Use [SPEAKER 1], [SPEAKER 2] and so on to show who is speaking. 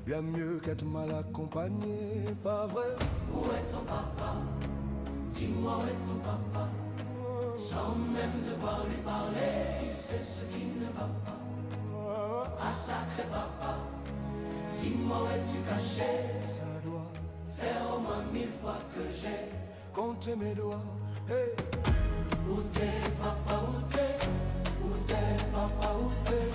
[SPEAKER 1] bien mieux qu'être mal accompagné, pas vrai?
[SPEAKER 2] Où est ton papa? Dis-moi où est ton papa? Sans même devoir lui parler, il sait ce qui ne va pas. Ah sacré papa, dis-moi où es-tu caché?
[SPEAKER 1] Ça doit
[SPEAKER 2] faire au moins 1000 fois que j'ai
[SPEAKER 1] compté mes doigts. Hey.
[SPEAKER 2] Où t'es papa, où t'es? Où t'es papa, où t'es?